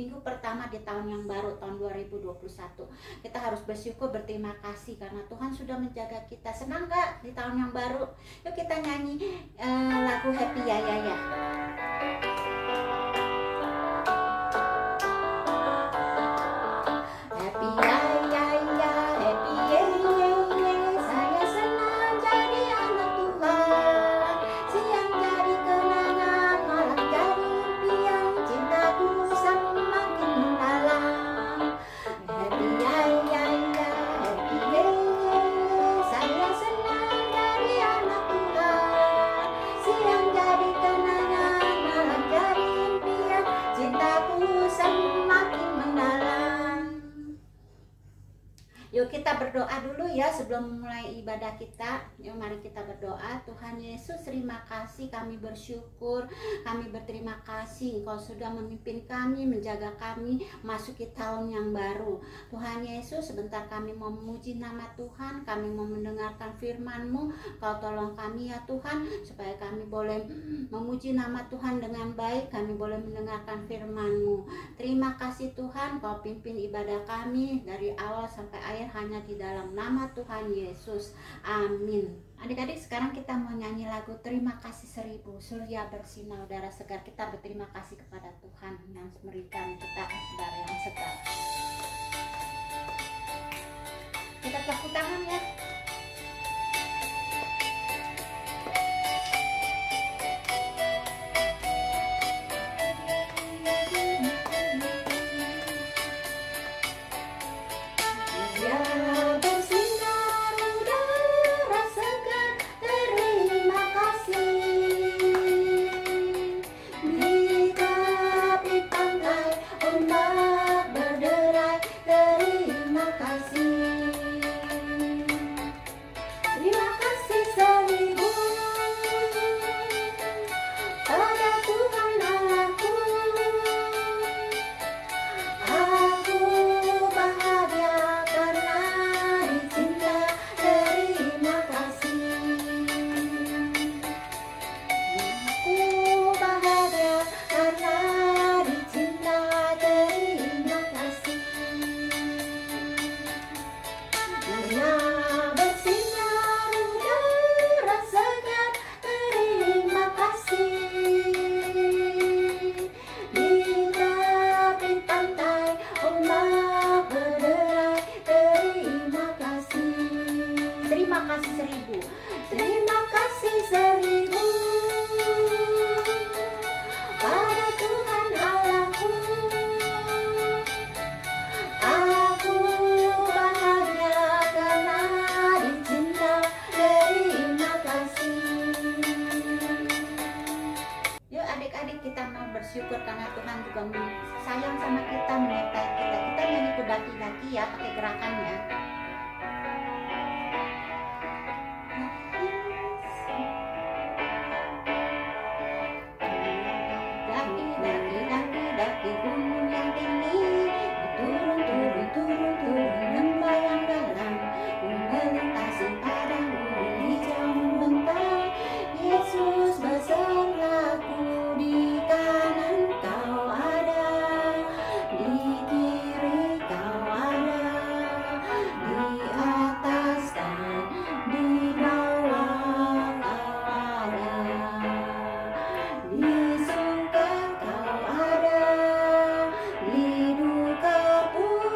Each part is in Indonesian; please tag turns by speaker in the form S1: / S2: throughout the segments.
S1: minggu pertama di tahun yang baru, tahun 2021. Kita harus bersyukur, berterima kasih karena Tuhan sudah menjaga kita. Senang gak di tahun yang baru? Yuk kita nyanyi lagu Happy Ya Ya Ya. Happy Ya Ya Ya, happy ye ye ye, saya senang jadi anak Tuhan. Siang jadi kenangan, malam jadi impian, cintaku semakin mendalam. Happy Ya Ya Ya, happy ye ye ye, saya senang jadi anak Tuhan. Siang jadi kenangan, malam jadi impian, cintaku semakin mendalam. Yuk kita berdoa dulu ya sebelum mulai ibadah kita. Yuk mari kita berdoa. Tuhan Yesus, terima kasih, kami bersyukur, kami berterima kasih Engkau sudah memimpin kami, menjaga kami masuki tahun yang baru. Tuhan Yesus, sebentar kami mau memuji nama Tuhan, kami mau mendengarkan firman-Mu. Kau tolong kami ya Tuhan, supaya kami boleh memuji nama Tuhan dengan baik, kami boleh mendengarkan firman-Mu. Terima kasih Tuhan, Kau pimpin ibadah kami dari awal sampai akhir hanya di dalam nama Tuhan Yesus. Amin. Adik-adik, sekarang kita mau nyanyi lagu Terima Kasih Seribu. Surya bersinar, udara segar. Kita berterima kasih kepada Tuhan yang memberikan kita udara yang segar. Kita tepuk tangan ya. Bersyukur karena Tuhan juga sayang sama kita, menyertai kita. Kita nyanyi kudaki-daki ya, pakai gerakannya. Daki-daki gunung yang tinggi, turun lembah yang dalam, melintasi padang gurun hijau membentang. Yesus besertaku, di kanan Kau ada, di kiri Kau ada, di atas dan di bawah Kau ada, di suka Kau ada, di duka pun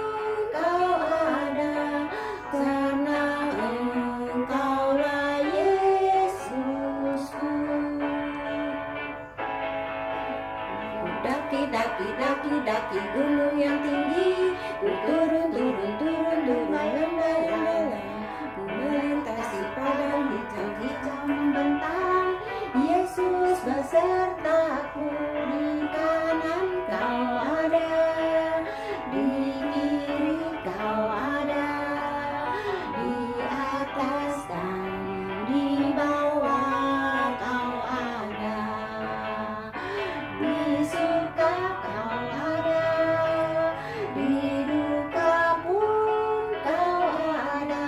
S1: Kau ada, karena Engkaulah Yesusku. Daki-daki gunung yang tinggi, turun layang-layang, melintasi padang hijau-hijau membentang. Yesus besertaku, di kanan Kau ada, di kiri Kau ada, di atas dan di bawah Kau ada, di suka Kau ada, di duka pun Kau ada,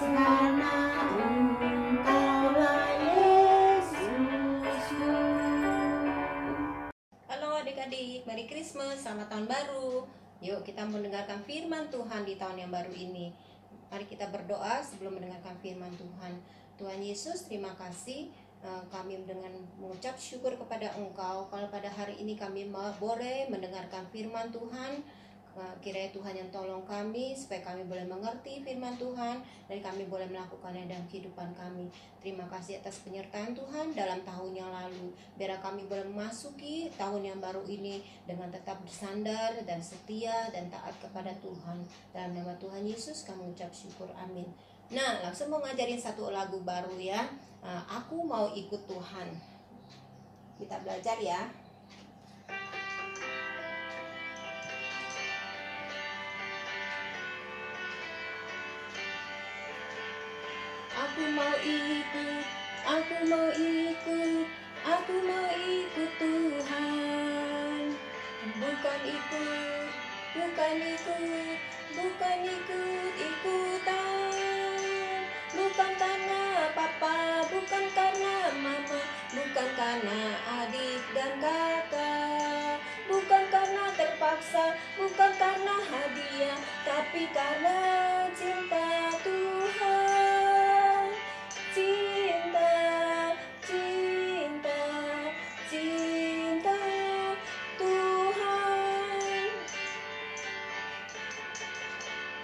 S1: karena Engkaulah Yesusku.
S2: Halo adik-adik, Merry Christmas, selamat tahun baru. Yuk kita mendengarkan firman Tuhan di tahun yang baru ini. Mari kita berdoa sebelum mendengarkan firman Tuhan. Tuhan Yesus, terima kasih. Kami dengan mengucap syukur kepada Engkau kalau pada hari ini kami boleh mendengarkan firman Tuhan. Kiranya Tuhan yang tolong kami supaya kami boleh mengerti firman Tuhan dan kami boleh melakukannya dalam kehidupan kami. Terima kasih atas penyertaan Tuhan dalam tahun yang lalu. Biar kami boleh memasuki tahun yang baru ini dengan tetap bersandar dan setia dan taat kepada Tuhan. Dalam nama Tuhan Yesus kami ucap syukur, amin. Nah, langsung mau ngajarin satu lagu baru ya. Aku mau ikut Tuhan. Kita belajar ya. Aku mau ikut, aku mau ikut, aku mau ikut Tuhan. Bukan ikut, bukan ikut, bukan ikut-ikutan. Bukan karena papa, bukan karena mama, bukan karena adik dan kakak. Bukan karena terpaksa, bukan karena hadiah, tapi karena cinta Tuhan. Cinta, cinta, cinta Tuhan.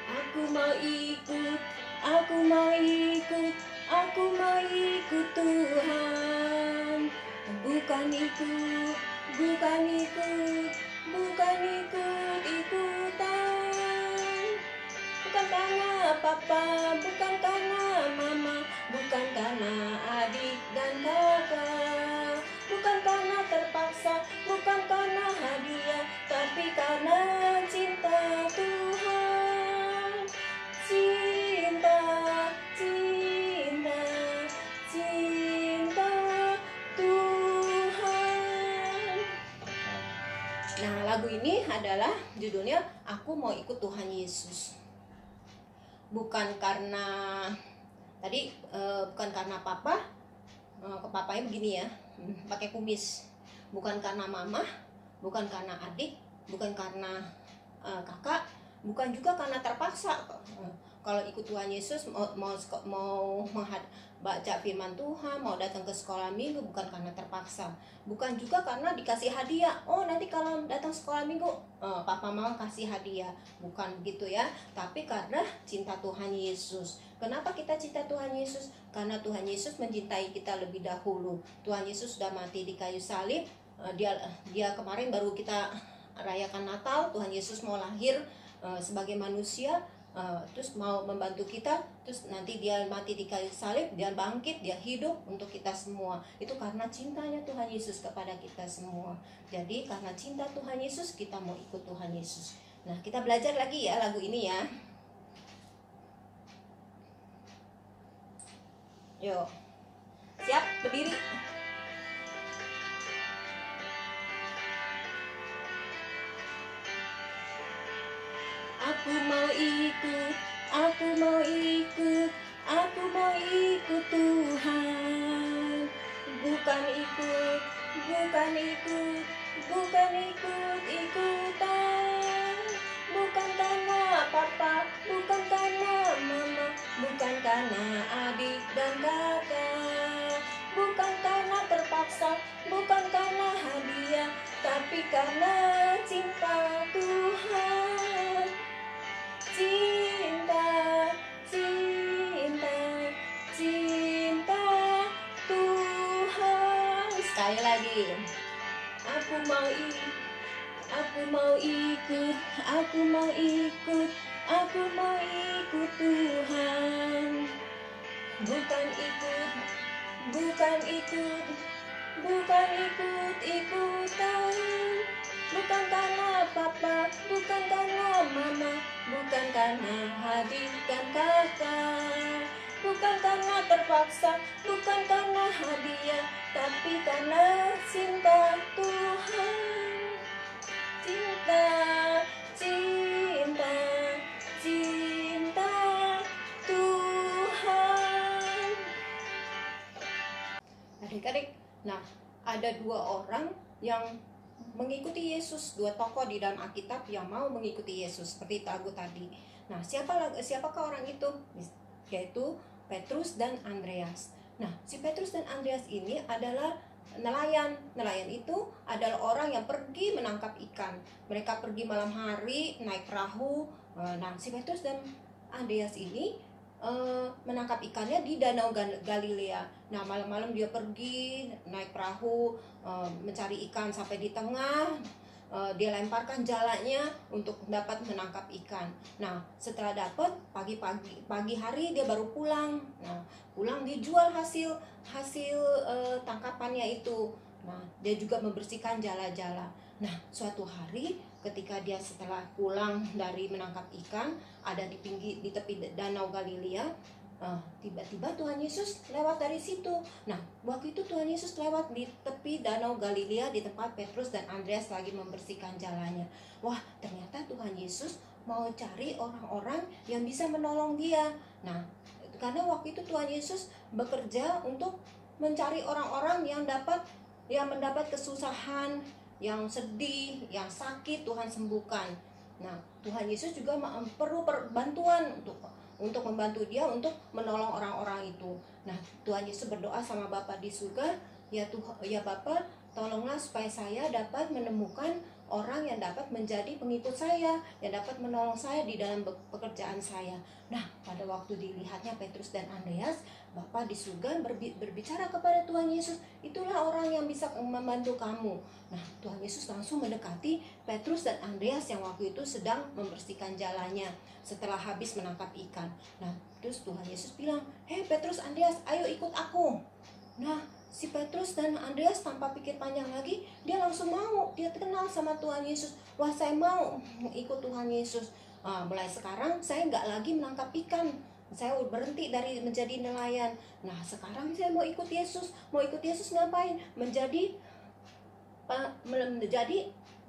S2: Aku mau ikut, aku mau ikut, aku mau ikut Tuhan. Bukan ikut, bukan ikut, bukan ikut-ikutan. Bukan karena papa, bukan karena mama, bukan karena adik dan kakak. Bukan karena terpaksa, bukan karena hadiah, tapi karena cinta Tuhan. Cinta, cinta, cinta Tuhan. Nah, lagu ini adalah judulnya Aku Mau Ikut Tuhan Yesus. Bukan karena tadi bukan karena papa, papanya begini ya, pakai kumis. Bukan karena mama, bukan karena adik, bukan karena kakak, bukan juga karena terpaksa. Kalau ikut Tuhan Yesus mau baca firman Tuhan, mau datang ke sekolah minggu, bukan karena terpaksa. Bukan juga karena dikasih hadiah. Oh, nanti kalau datang sekolah minggu, papa mama kasih hadiah. Bukan begitu ya. Tapi karena cinta Tuhan Yesus. Kenapa kita cinta Tuhan Yesus? Karena Tuhan Yesus mencintai kita lebih dahulu. Tuhan Yesus sudah mati di kayu salib. Dia kemarin baru kita rayakan Natal. Tuhan Yesus mau lahir sebagai manusia. Terus mau membantu kita, terus nanti dia mati di kayu salib, dia bangkit, dia hidup untuk kita semua. Itu karena cintanya Tuhan Yesus kepada kita semua. Jadi karena cinta Tuhan Yesus, kita mau ikut Tuhan Yesus. Nah, kita belajar lagi ya lagu ini ya. Yuk, siap, berdiri. Aku mau ikut, aku mau ikut, aku mau ikut Tuhan. Bukan ikut, bukan ikut, bukan ikut-ikutan. Bukan karena papa, bukan karena mama, bukan karena adik dan kakak. Bukan karena terpaksa, bukan karena hadiah, tapi karena cinta Tuhan. Cinta, cinta, cinta Tuhan. Sekali lagi. Aku mau ikut, aku mau ikut, aku mau ikut, aku mau ikut Tuhan. Bukan ikut, bukan ikut, bukan ikut-ikutan. Bukan karena papa, bukan karena mama, bukan karena adik dan kakak. Bukan karena terpaksa, bukan karena hadiah, tapi karena cinta Tuhan. Cinta, cinta, cinta Tuhan. Adik-adik, nah ada dua orang yang mengikuti Yesus, dua tokoh di dalam Alkitab yang mau mengikuti Yesus seperti Tagu tadi. Nah, siapakah orang itu? Yaitu Petrus dan Andreas. Nah, si Petrus dan Andreas ini adalah nelayan. Nelayan itu adalah orang yang pergi menangkap ikan. Mereka pergi malam hari naik perahu. Nah, si Petrus dan Andreas ini menangkap ikannya di Danau Galilea. Nah, malam-malam dia pergi naik perahu mencari ikan sampai di tengah. Dia lemparkan jalannya untuk dapat menangkap ikan. Nah, setelah dapat pagi hari dia baru pulang. Nah, pulang dijual hasil tangkapannya itu. Nah, dia juga membersihkan jala-jala. Nah, suatu hari ketika dia setelah pulang dari menangkap ikan, ada di tepi Danau Galilea, tiba-tiba Tuhan Yesus lewat dari situ. Nah, waktu itu Tuhan Yesus lewat di tepi Danau Galilea di tempat Petrus dan Andreas lagi membersihkan jalannya. Wah, ternyata Tuhan Yesus mau cari orang-orang yang bisa menolong dia. Nah, karena waktu itu Tuhan Yesus bekerja untuk mencari orang-orang yang mendapat kesusahan, yang sedih, yang sakit, Tuhan sembuhkan. Nah, Tuhan Yesus juga perlu bantuan untuk membantu dia untuk menolong orang-orang itu. Nah, Tuhan Yesus berdoa sama Bapa di surga, ya Bapa, tolonglah supaya saya dapat menemukan orang yang dapat menjadi pengikut saya, yang dapat menolong saya di dalam pekerjaan saya. Nah, pada waktu dilihatnya Petrus dan Andreas, Bapa di surga berbicara kepada Tuhan Yesus, itulah orang yang bisa membantu kamu. Nah, Tuhan Yesus langsung mendekati Petrus dan Andreas yang waktu itu sedang membersihkan jalannya setelah habis menangkap ikan. Nah, terus Tuhan Yesus bilang, "Hei Petrus, Andreas, ayo ikut aku." Nah, si Petrus dan Andreas tanpa pikir panjang lagi, dia langsung mau, dia kenal sama Tuhan Yesus. Wah, saya mau ikut Tuhan Yesus. Mulai sekarang saya nggak lagi menangkap ikan, saya berhenti dari menjadi nelayan. Nah, sekarang saya mau ikut Yesus. Mau ikut Yesus ngapain? Menjadi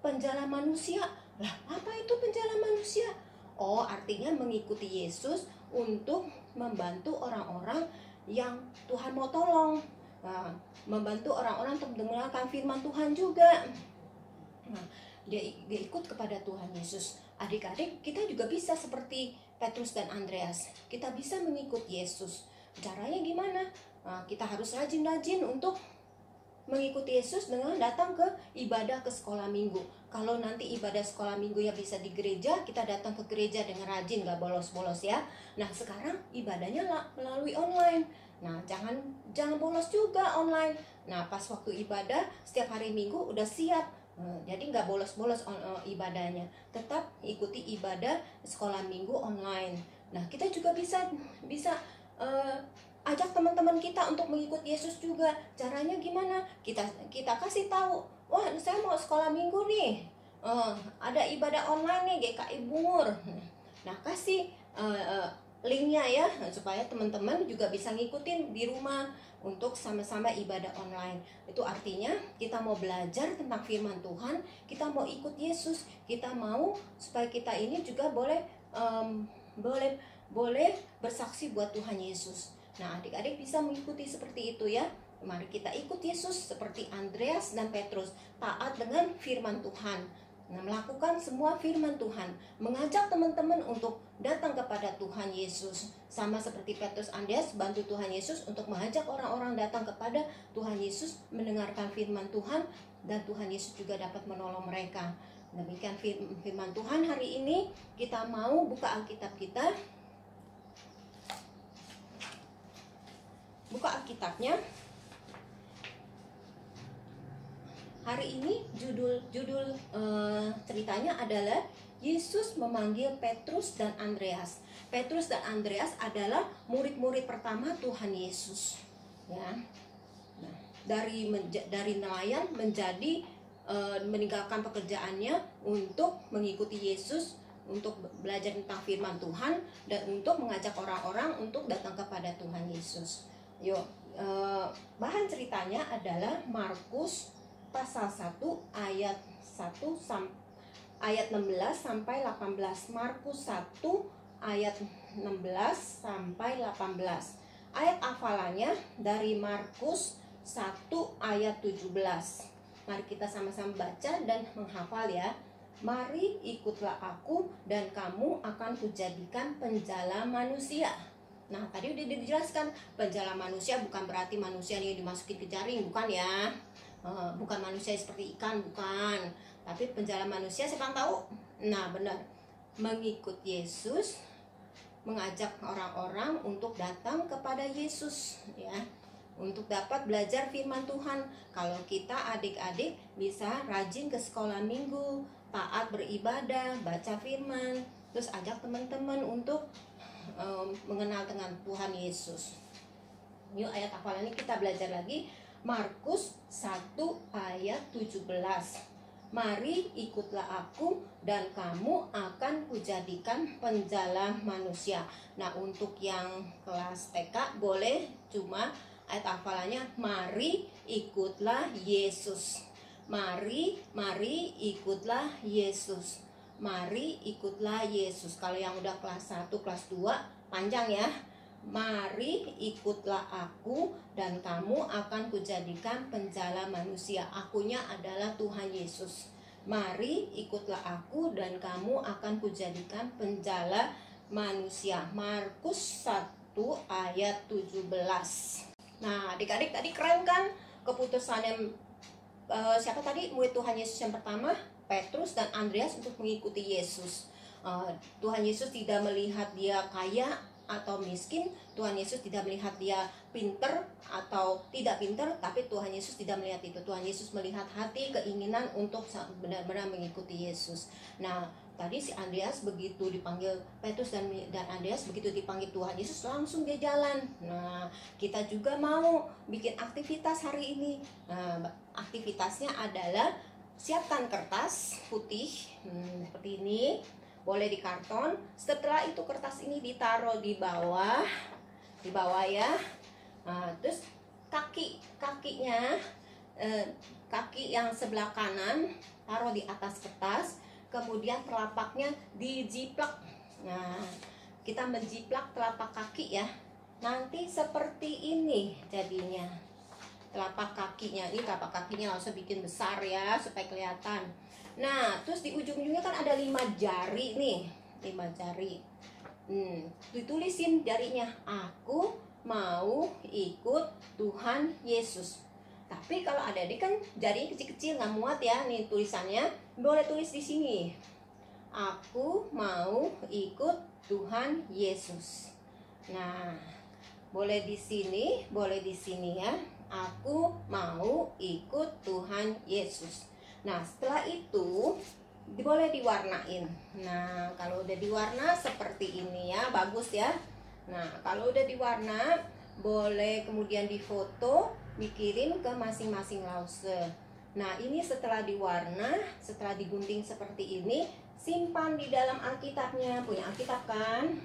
S2: penjala manusia. Lah, apa itu penjala manusia? Oh, artinya mengikuti Yesus untuk membantu orang-orang yang Tuhan mau tolong. Nah, membantu orang-orang untuk mendengarkan firman Tuhan juga. Nah, dia ikut kepada Tuhan Yesus. Adik-adik, kita juga bisa seperti Petrus dan Andreas. Kita bisa mengikut Yesus. Caranya gimana? Nah, kita harus rajin-rajin untuk mengikuti Yesus dengan datang ke ibadah ke sekolah minggu. Kalau nanti ibadah sekolah minggu ya bisa di gereja, kita datang ke gereja dengan rajin, gak bolos-bolos ya. Nah, sekarang ibadahnya melalui online. Nah, jangan bolos juga online. Nah, pas waktu ibadah setiap hari Minggu udah siap. Jadi nggak bolos-bolos ibadahnya. Tetap ikuti ibadah sekolah minggu online. Nah, kita juga bisa ajak teman-teman kita untuk mengikuti Yesus juga. Caranya gimana? Kita kasih tahu, wah saya mau sekolah minggu nih. Ada ibadah online nih GKI Bungur. Nah, kasih linknya ya supaya teman-teman juga bisa ngikutin di rumah untuk sama-sama ibadah online. Itu artinya kita mau belajar tentang firman Tuhan, kita mau ikut Yesus, kita mau supaya kita ini juga boleh bersaksi buat Tuhan Yesus. Nah, adik-adik bisa mengikuti seperti itu ya. Mari kita ikut Yesus seperti Andreas dan Petrus, taat dengan firman Tuhan. Nah, melakukan semua firman Tuhan, mengajak teman-teman untuk datang kepada Tuhan Yesus. Sama seperti Petrus Andreas, bantu Tuhan Yesus untuk mengajak orang-orang datang kepada Tuhan Yesus, mendengarkan firman Tuhan, dan Tuhan Yesus juga dapat menolong mereka. Demikian firman Tuhan hari ini. Kita mau buka Alkitab kita. Buka Alkitabnya. Hari ini judul ceritanya adalah Yesus memanggil Petrus dan Andreas. Petrus dan Andreas adalah murid-murid pertama Tuhan Yesus. Ya, nah, dari nelayan menjadi meninggalkan pekerjaannya untuk mengikuti Yesus, untuk belajar tentang firman Tuhan dan untuk mengajak orang-orang untuk datang kepada Tuhan Yesus. Yuk, bahan ceritanya adalah Markus pasal 1 ayat 16 sampai 18. Markus 1 ayat 16 sampai 18. Ayat hafalannya dari Markus 1 ayat 17. Mari kita sama-sama baca dan menghafal ya. Mari ikutlah aku dan kamu akan kujadikan penjala manusia. Nah, tadi udah dijelaskan, penjala manusia bukan berarti manusia yang dimasukin ke jaring, bukan ya. Bukan manusia seperti ikan, bukan. Tapi penjala manusia siapa yang tahu? Nah, benar. Mengikut Yesus, mengajak orang-orang untuk datang kepada Yesus ya, untuk dapat belajar firman Tuhan. Kalau kita adik-adik bisa rajin ke sekolah minggu, taat beribadah, baca firman, terus ajak teman-teman untuk mengenal dengan Tuhan Yesus. Yuk, ayat hafalannya kita belajar lagi. Markus 1 ayat 17. Mari ikutlah aku dan kamu akan kujadikan penjala manusia. Nah, untuk yang kelas TK boleh cuma ayat hafalannya, mari ikutlah Yesus. Mari ikutlah Yesus. Mari ikutlah Yesus. Kalau yang udah kelas 1, kelas 2 panjang ya. Mari ikutlah aku dan kamu akan kujadikan penjala manusia. Akunya adalah Tuhan Yesus. Mari ikutlah aku dan kamu akan kujadikan penjala manusia. Markus 1 ayat 17. Nah, adik-adik tadi keren kan keputusannya siapa tadi murid Tuhan Yesus yang pertama? Petrus dan Andreas untuk mengikuti Yesus. Tuhan Yesus tidak melihat dia kaya atau miskin. Tuhan Yesus tidak melihat dia pinter atau tidak pinter, tapi Tuhan Yesus tidak melihat itu. Tuhan Yesus melihat hati, keinginan untuk benar-benar mengikuti Yesus. Nah, tadi si Andreas begitu dipanggil Petrus dan Andreas begitu dipanggil Tuhan Yesus, langsung dia jalan. Nah, kita juga mau bikin aktivitas hari ini. Nah, aktivitasnya adalah siapkan kertas putih seperti ini, boleh di karton. Setelah itu kertas ini ditaruh di bawah ya. Nah, terus kakinya kaki yang sebelah kanan taruh di atas kertas, kemudian telapaknya dijiplak. Nah, kita menjiplak telapak kaki ya. Nanti seperti ini jadinya. Telapak kakinya langsung bikin besar ya supaya kelihatan. Nah, terus di ujung-ujungnya kan ada 5 jari nih, 5 jari. Ditulisin jarinya, aku mau ikut Tuhan Yesus. Tapi kalau adik-adik kan jarinya kecil-kecil nggak muat ya, nih tulisannya boleh tulis di sini. Aku mau ikut Tuhan Yesus. Nah, boleh di sini, boleh di sini ya. Aku mau ikut Tuhan Yesus. Nah, setelah itu boleh diwarnain. Nah, kalau udah diwarna seperti ini ya, bagus ya. Nah, kalau udah diwarna, boleh kemudian difoto, dikirim ke masing-masing lause. Nah, ini setelah diwarna, setelah digunting seperti ini, simpan di dalam Alkitabnya. Punya Alkitab kan?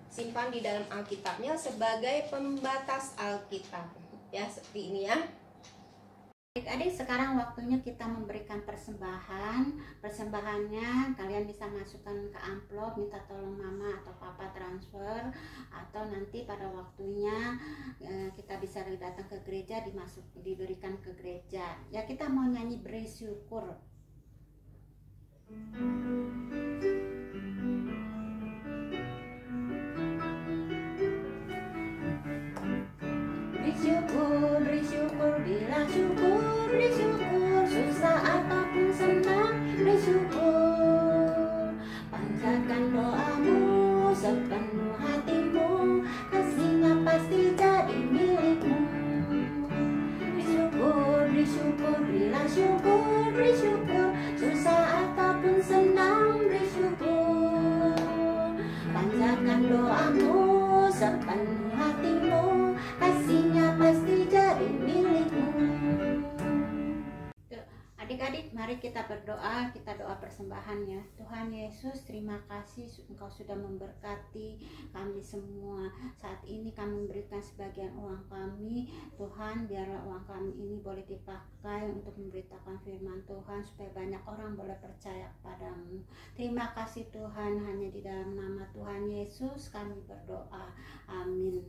S2: Simpan di dalam Alkitabnya sebagai pembatas Alkitab. Ya, seperti ini ya.
S1: Adik-adik, sekarang waktunya kita memberikan persembahan. Persembahannya kalian bisa masukkan ke amplop, minta tolong mama atau papa transfer, atau nanti pada waktunya kita bisa datang ke gereja, diberikan ke gereja. Ya, kita mau nyanyi bersyukur. Bersyukur, bersyukur, bilang syukur, bersyukur, susah ataupun senang, bersyukur. Panjatkan doamu sepenuh hatimu, kasihnya pasti jadi milikmu. Bersyukur, bersyukur, bilang syukur, bersyukur, susah ataupun senang, bersyukur. Panjatkan doamu sepenuh hatimu, kasihnya pasti jadi milikmu. Adik-adik, mari kita berdoa, kita doa persembahan ya. Tuhan Yesus, terima kasih Engkau sudah memberkati kami semua. Saat ini kami memberikan sebagian uang kami. Tuhan, biarlah uang kami ini boleh dipakai untuk memberitakan firman Tuhan, supaya banyak orang boleh percaya kepadamu. Terima kasih Tuhan, hanya di dalam nama Tuhan Yesus kami berdoa. Amin.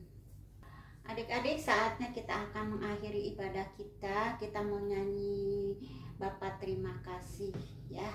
S1: Adik-adik, saatnya kita akan mengakhiri ibadah kita. Kita mau nyanyi Bapa terima kasih ya.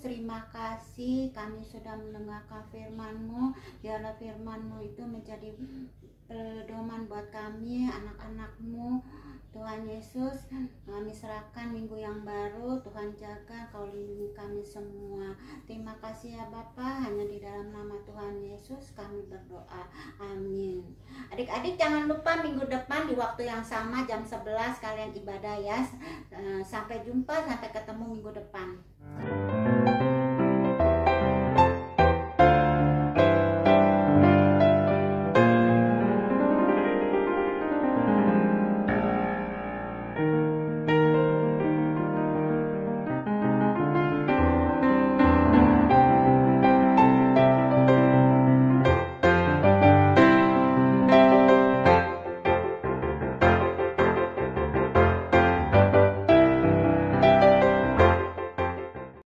S1: Terima kasih kami sudah mendengarkan firman-Mu. Biarlah firman-Mu itu menjadi pedoman buat kami, anak-anak-Mu. Tuhan Yesus, kami serahkan minggu yang baru. Tuhan jaga, Kau lindungi kami semua. Terima kasih ya Bapa, hanya di dalam nama Tuhan Yesus kami berdoa. Amin. Adik-adik jangan lupa minggu depan di waktu yang sama jam 11 kalian ibadah ya. Sampai jumpa, sampai ketemu minggu depan.